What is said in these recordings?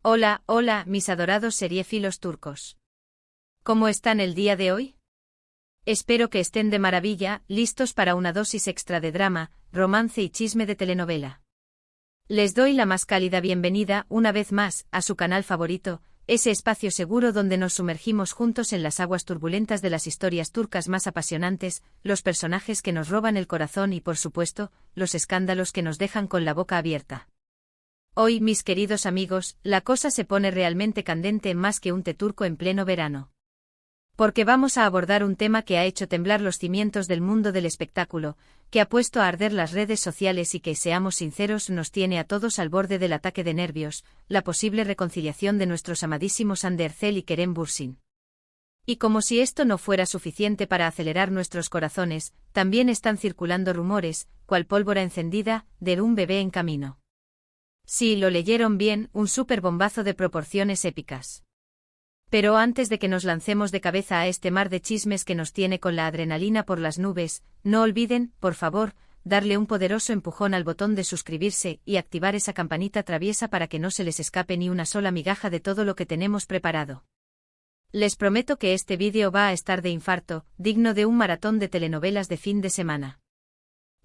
Hola, hola, mis adorados seriéfilos turcos. ¿Cómo están el día de hoy? Espero que estén de maravilla, listos para una dosis extra de drama, romance y chisme de telenovela. Les doy la más cálida bienvenida, una vez más, a su canal favorito, ese espacio seguro donde nos sumergimos juntos en las aguas turbulentas de las historias turcas más apasionantes, los personajes que nos roban el corazón y, por supuesto, los escándalos que nos dejan con la boca abierta. Hoy, mis queridos amigos, la cosa se pone realmente candente más que un té turco en pleno verano. Porque vamos a abordar un tema que ha hecho temblar los cimientos del mundo del espectáculo, que ha puesto a arder las redes sociales y que, seamos sinceros, nos tiene a todos al borde del ataque de nervios, la posible reconciliación de nuestros amadísimos Hande Erçel y Kerem Bürsin. Y como si esto no fuera suficiente para acelerar nuestros corazones, también están circulando rumores, cual pólvora encendida, de un bebé en camino. Sí, lo leyeron bien, un superbombazo de proporciones épicas. Pero antes de que nos lancemos de cabeza a este mar de chismes que nos tiene con la adrenalina por las nubes, no olviden, por favor, darle un poderoso empujón al botón de suscribirse y activar esa campanita traviesa para que no se les escape ni una sola migaja de todo lo que tenemos preparado. Les prometo que este vídeo va a estar de infarto, digno de un maratón de telenovelas de fin de semana.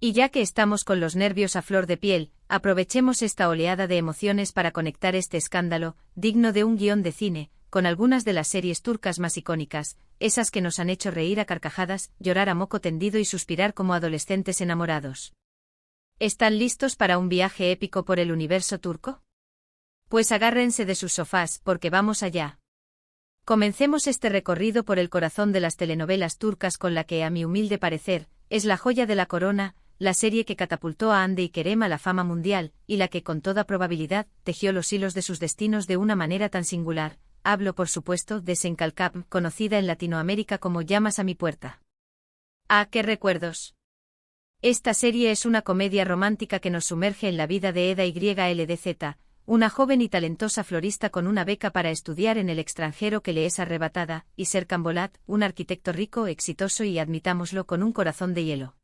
Y ya que estamos con los nervios a flor de piel, aprovechemos esta oleada de emociones para conectar este escándalo, digno de un guión de cine, con algunas de las series turcas más icónicas, esas que nos han hecho reír a carcajadas, llorar a moco tendido y suspirar como adolescentes enamorados. ¿Están listos para un viaje épico por el universo turco? Pues agárrense de sus sofás, porque vamos allá. Comencemos este recorrido por el corazón de las telenovelas turcas con la que, a mi humilde parecer, es la joya de la corona, la serie que catapultó a Hande y Kerem a la fama mundial, y la que con toda probabilidad tejió los hilos de sus destinos de una manera tan singular. Hablo, por supuesto, de Senkalkap, conocida en Latinoamérica como Llamas a mi puerta. ¡Ah, qué recuerdos! Esta serie es una comedia romántica que nos sumerge en la vida de Eda YLDZ, una joven y talentosa florista con una beca para estudiar en el extranjero que le es arrebatada, y Serkan Bolat, un arquitecto rico, exitoso y, admitámoslo, con un corazón de hielo.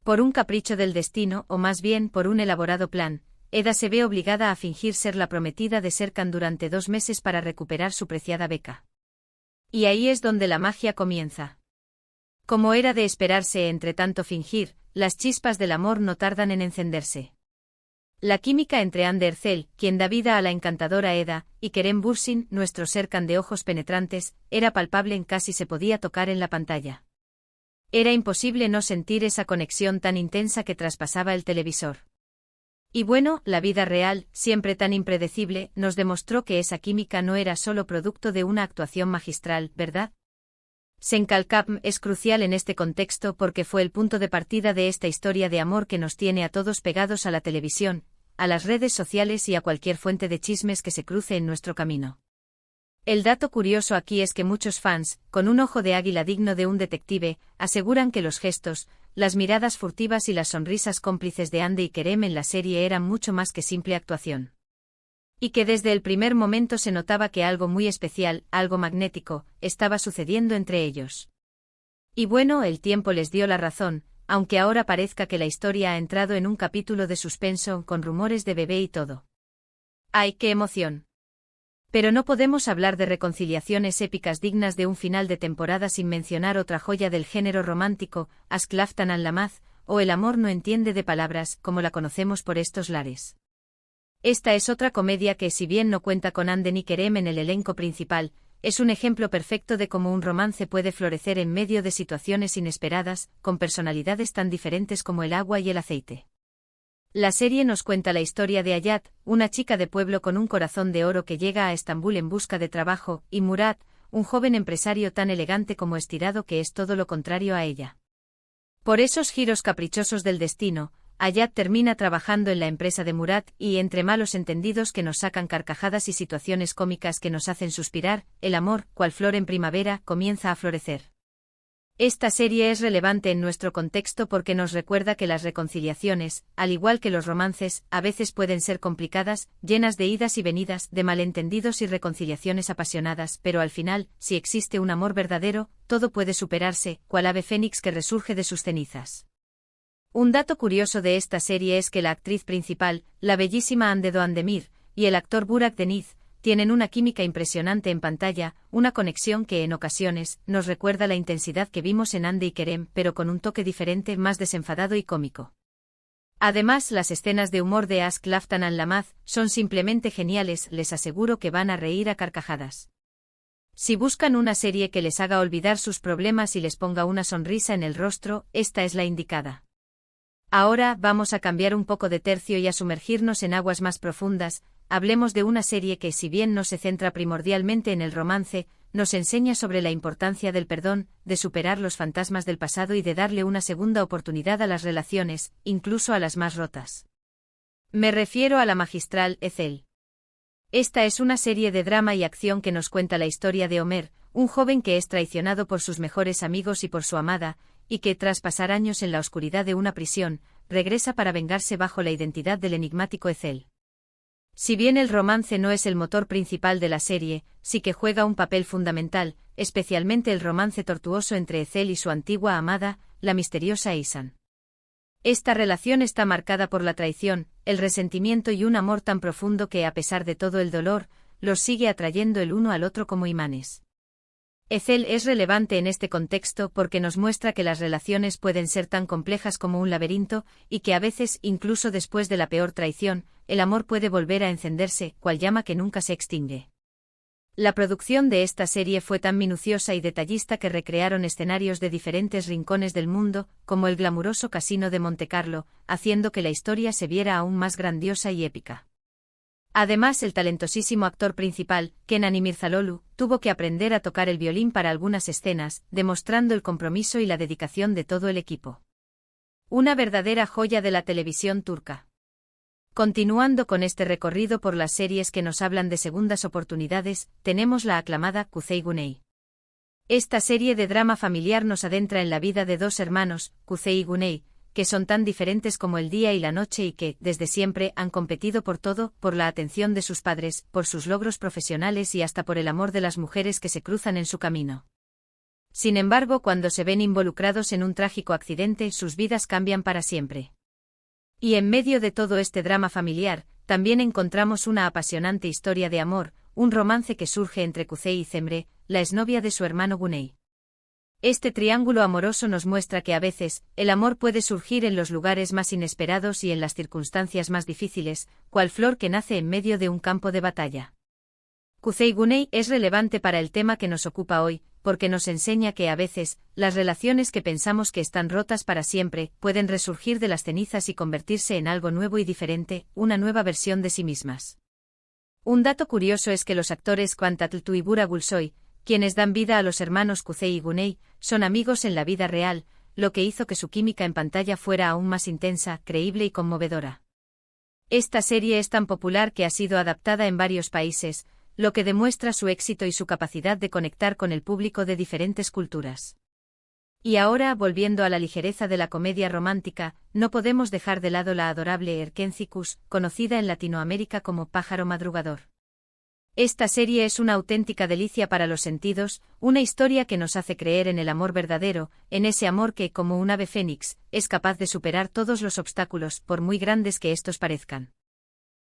Por un capricho del destino, o más bien por un elaborado plan, Eda se ve obligada a fingir ser la prometida de Serkan durante 2 meses para recuperar su preciada beca. Y ahí es donde la magia comienza. Como era de esperarse, entre tanto fingir, las chispas del amor no tardan en encenderse. La química entre Hande Erçel, quien da vida a la encantadora Eda, y Kerem Bürsin, nuestro Serkan de ojos penetrantes, era palpable, en casi se podía tocar en la pantalla. Era imposible no sentir esa conexión tan intensa que traspasaba el televisor. Y bueno, la vida real, siempre tan impredecible, nos demostró que esa química no era solo producto de una actuación magistral, ¿verdad? Senkalkap es crucial en este contexto porque fue el punto de partida de esta historia de amor que nos tiene a todos pegados a la televisión, a las redes sociales y a cualquier fuente de chismes que se cruce en nuestro camino. El dato curioso aquí es que muchos fans, con un ojo de águila digno de un detective, aseguran que los gestos, las miradas furtivas y las sonrisas cómplices de Hande y Kerem en la serie eran mucho más que simple actuación. Y que desde el primer momento se notaba que algo muy especial, algo magnético, estaba sucediendo entre ellos. Y bueno, el tiempo les dio la razón, aunque ahora parezca que la historia ha entrado en un capítulo de suspenso con rumores de bebé y todo. ¡Ay, qué emoción! Pero no podemos hablar de reconciliaciones épicas dignas de un final de temporada sin mencionar otra joya del género romántico, Aşk Laftan Anlamaz, o El amor no entiende de palabras, como la conocemos por estos lares. Esta es otra comedia que, si bien no cuenta con Hande ni Kerem en el elenco principal, es un ejemplo perfecto de cómo un romance puede florecer en medio de situaciones inesperadas, con personalidades tan diferentes como el agua y el aceite. La serie nos cuenta la historia de Hayat, una chica de pueblo con un corazón de oro que llega a Estambul en busca de trabajo, y Murat, un joven empresario tan elegante como estirado que es todo lo contrario a ella. Por esos giros caprichosos del destino, Hayat termina trabajando en la empresa de Murat y, entre malos entendidos que nos sacan carcajadas y situaciones cómicas que nos hacen suspirar, el amor, cual flor en primavera, comienza a florecer. Esta serie es relevante en nuestro contexto porque nos recuerda que las reconciliaciones, al igual que los romances, a veces pueden ser complicadas, llenas de idas y venidas, de malentendidos y reconciliaciones apasionadas, pero al final, si existe un amor verdadero, todo puede superarse, cual ave fénix que resurge de sus cenizas. Un dato curioso de esta serie es que la actriz principal, la bellísima Hande Doğandemir, y el actor Burak Deniz, tienen una química impresionante en pantalla, una conexión que en ocasiones nos recuerda la intensidad que vimos en Hande y Kerem, pero con un toque diferente, más desenfadado y cómico. Además, las escenas de humor de Ask Laftan and Lamaz son simplemente geniales, les aseguro que van a reír a carcajadas. Si buscan una serie que les haga olvidar sus problemas y les ponga una sonrisa en el rostro, esta es la indicada. Ahora vamos a cambiar un poco de tercio y a sumergirnos en aguas más profundas. Hablemos de una serie que, si bien no se centra primordialmente en el romance, nos enseña sobre la importancia del perdón, de superar los fantasmas del pasado y de darle una segunda oportunidad a las relaciones, incluso a las más rotas. Me refiero a la magistral Ethel. Esta es una serie de drama y acción que nos cuenta la historia de Homer, un joven que es traicionado por sus mejores amigos y por su amada, y que, tras pasar años en la oscuridad de una prisión, regresa para vengarse bajo la identidad del enigmático Ethel. Si bien el romance no es el motor principal de la serie, sí que juega un papel fundamental, especialmente el romance tortuoso entre Ethel y su antigua amada, la misteriosa Isan. Esta relación está marcada por la traición, el resentimiento y un amor tan profundo que, a pesar de todo el dolor, los sigue atrayendo el uno al otro como imanes. Ethel es relevante en este contexto porque nos muestra que las relaciones pueden ser tan complejas como un laberinto, y que a veces, incluso después de la peor traición, el amor puede volver a encenderse, cual llama que nunca se extingue. La producción de esta serie fue tan minuciosa y detallista que recrearon escenarios de diferentes rincones del mundo, como el glamuroso casino de Montecarlo, haciendo que la historia se viera aún más grandiosa y épica. Además, el talentosísimo actor principal, Kenan Imirzaloglu, tuvo que aprender a tocar el violín para algunas escenas, demostrando el compromiso y la dedicación de todo el equipo. Una verdadera joya de la televisión turca. Continuando con este recorrido por las series que nos hablan de segundas oportunidades, tenemos la aclamada Kuzey Güney. Esta serie de drama familiar nos adentra en la vida de dos hermanos, Kuzey y Güney, que son tan diferentes como el día y la noche y que, desde siempre, han competido por todo, por la atención de sus padres, por sus logros profesionales y hasta por el amor de las mujeres que se cruzan en su camino. Sin embargo, cuando se ven involucrados en un trágico accidente, sus vidas cambian para siempre. Y en medio de todo este drama familiar, también encontramos una apasionante historia de amor, un romance que surge entre Kuzey y Cemre, la exnovia de su hermano Güney. Este triángulo amoroso nos muestra que a veces, el amor puede surgir en los lugares más inesperados y en las circunstancias más difíciles, cual flor que nace en medio de un campo de batalla. Kuzey Güney es relevante para el tema que nos ocupa hoy, porque nos enseña que a veces, las relaciones que pensamos que están rotas para siempre, pueden resurgir de las cenizas y convertirse en algo nuevo y diferente, una nueva versión de sí mismas. Un dato curioso es que los actores Kvantatltu y Bura Gulsoy, quienes dan vida a los hermanos Kuzey y Güney, son amigos en la vida real, lo que hizo que su química en pantalla fuera aún más intensa, creíble y conmovedora. Esta serie es tan popular que ha sido adaptada en varios países, lo que demuestra su éxito y su capacidad de conectar con el público de diferentes culturas. Y ahora, volviendo a la ligereza de la comedia romántica, no podemos dejar de lado la adorable Erkencikus, conocida en Latinoamérica como Pájaro Madrugador. Esta serie es una auténtica delicia para los sentidos, una historia que nos hace creer en el amor verdadero, en ese amor que, como un ave fénix, es capaz de superar todos los obstáculos, por muy grandes que estos parezcan.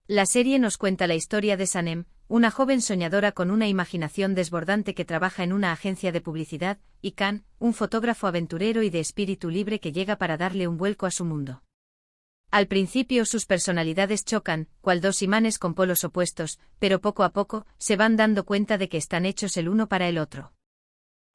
La serie nos cuenta la historia de Sanem, una joven soñadora con una imaginación desbordante que trabaja en una agencia de publicidad, y Khan, un fotógrafo aventurero y de espíritu libre que llega para darle un vuelco a su mundo. Al principio sus personalidades chocan, cual dos imanes con polos opuestos, pero poco a poco, se van dando cuenta de que están hechos el uno para el otro.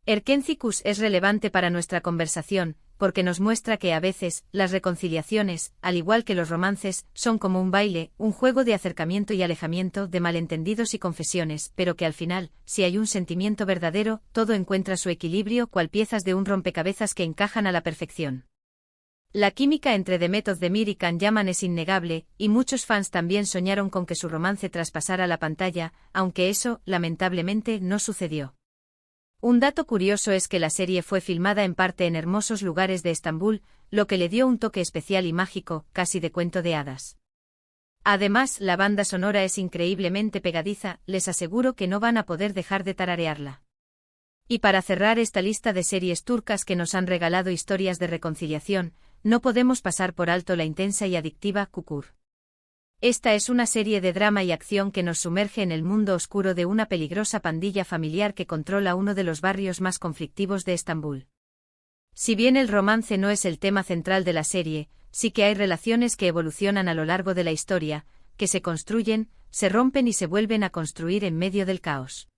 Erkencikus es relevante para nuestra conversación, porque nos muestra que a veces, las reconciliaciones, al igual que los romances, son como un baile, un juego de acercamiento y alejamiento, de malentendidos y confesiones, pero que al final, si hay un sentimiento verdadero, todo encuentra su equilibrio, cual piezas de un rompecabezas que encajan a la perfección. La química entre Demet Özdemir y Can Yaman es innegable, y muchos fans también soñaron con que su romance traspasara la pantalla, aunque eso, lamentablemente, no sucedió. Un dato curioso es que la serie fue filmada en parte en hermosos lugares de Estambul, lo que le dio un toque especial y mágico, casi de cuento de hadas. Además, la banda sonora es increíblemente pegadiza, les aseguro que no van a poder dejar de tararearla. Y para cerrar esta lista de series turcas que nos han regalado historias de reconciliación, no podemos pasar por alto la intensa y adictiva Kukur. Esta es una serie de drama y acción que nos sumerge en el mundo oscuro de una peligrosa pandilla familiar que controla uno de los barrios más conflictivos de Estambul. Si bien el romance no es el tema central de la serie, sí que hay relaciones que evolucionan a lo largo de la historia, que se construyen, se rompen y se vuelven a construir en medio del caos.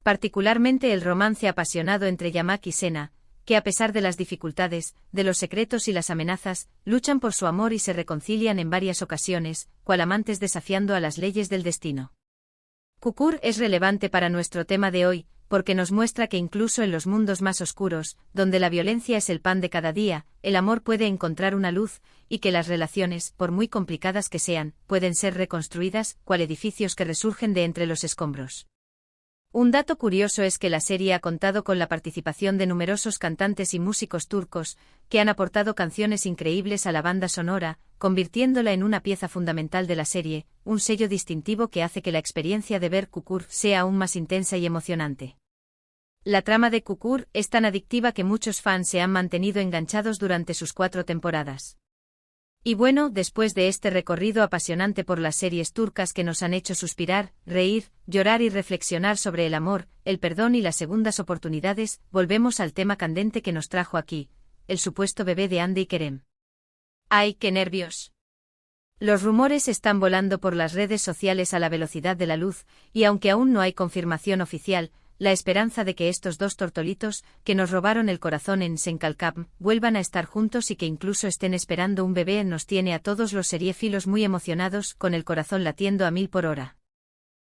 Particularmente el romance apasionado entre Yamak y Sena, que a pesar de las dificultades, de los secretos y las amenazas, luchan por su amor y se reconcilian en varias ocasiones, cual amantes desafiando a las leyes del destino. Kukur es relevante para nuestro tema de hoy, porque nos muestra que incluso en los mundos más oscuros, donde la violencia es el pan de cada día, el amor puede encontrar una luz, y que las relaciones, por muy complicadas que sean, pueden ser reconstruidas, cual edificios que resurgen de entre los escombros. Un dato curioso es que la serie ha contado con la participación de numerosos cantantes y músicos turcos, que han aportado canciones increíbles a la banda sonora, convirtiéndola en una pieza fundamental de la serie, un sello distintivo que hace que la experiencia de ver Kukur sea aún más intensa y emocionante. La trama de Kukur es tan adictiva que muchos fans se han mantenido enganchados durante sus 4 temporadas. Y bueno, después de este recorrido apasionante por las series turcas que nos han hecho suspirar, reír, llorar y reflexionar sobre el amor, el perdón y las segundas oportunidades, volvemos al tema candente que nos trajo aquí, el supuesto bebé de Hande y Kerem. ¡Ay, qué nervios! Los rumores están volando por las redes sociales a la velocidad de la luz, y aunque aún no hay confirmación oficial, la esperanza de que estos dos tortolitos, que nos robaron el corazón en Senkalkam, vuelvan a estar juntos y que incluso estén esperando un bebé nos tiene a todos los seriéfilos muy emocionados, con el corazón latiendo a 1000 por hora.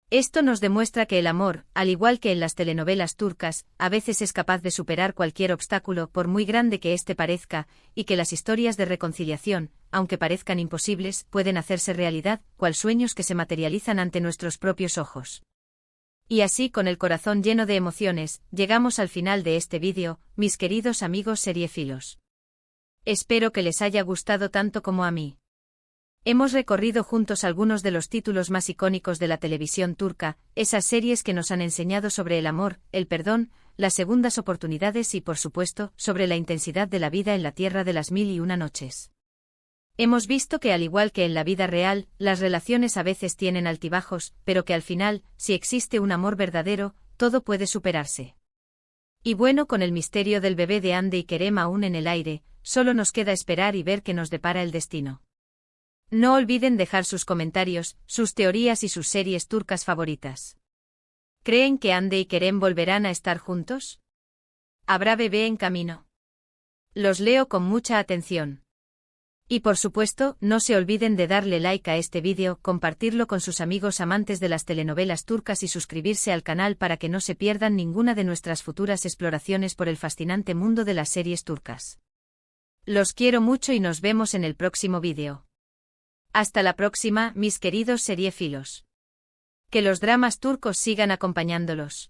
Esto nos demuestra que el amor, al igual que en las telenovelas turcas, a veces es capaz de superar cualquier obstáculo por muy grande que éste parezca, y que las historias de reconciliación, aunque parezcan imposibles, pueden hacerse realidad, cual sueños que se materializan ante nuestros propios ojos. Y así, con el corazón lleno de emociones, llegamos al final de este vídeo, mis queridos amigos seriéfilos. Espero que les haya gustado tanto como a mí. Hemos recorrido juntos algunos de los títulos más icónicos de la televisión turca, esas series que nos han enseñado sobre el amor, el perdón, las segundas oportunidades y, por supuesto, sobre la intensidad de la vida en la tierra de las 1001 noches. Hemos visto que al igual que en la vida real, las relaciones a veces tienen altibajos, pero que al final, si existe un amor verdadero, todo puede superarse. Y bueno, con el misterio del bebé de Hande y Kerem aún en el aire, solo nos queda esperar y ver qué nos depara el destino. No olviden dejar sus comentarios, sus teorías y sus series turcas favoritas. ¿Creen que Hande y Kerem volverán a estar juntos? ¿Habrá bebé en camino? Los leo con mucha atención. Y por supuesto, no se olviden de darle like a este vídeo, compartirlo con sus amigos amantes de las telenovelas turcas y suscribirse al canal para que no se pierdan ninguna de nuestras futuras exploraciones por el fascinante mundo de las series turcas. Los quiero mucho y nos vemos en el próximo vídeo. Hasta la próxima, mis queridos seriéfilos. Que los dramas turcos sigan acompañándolos.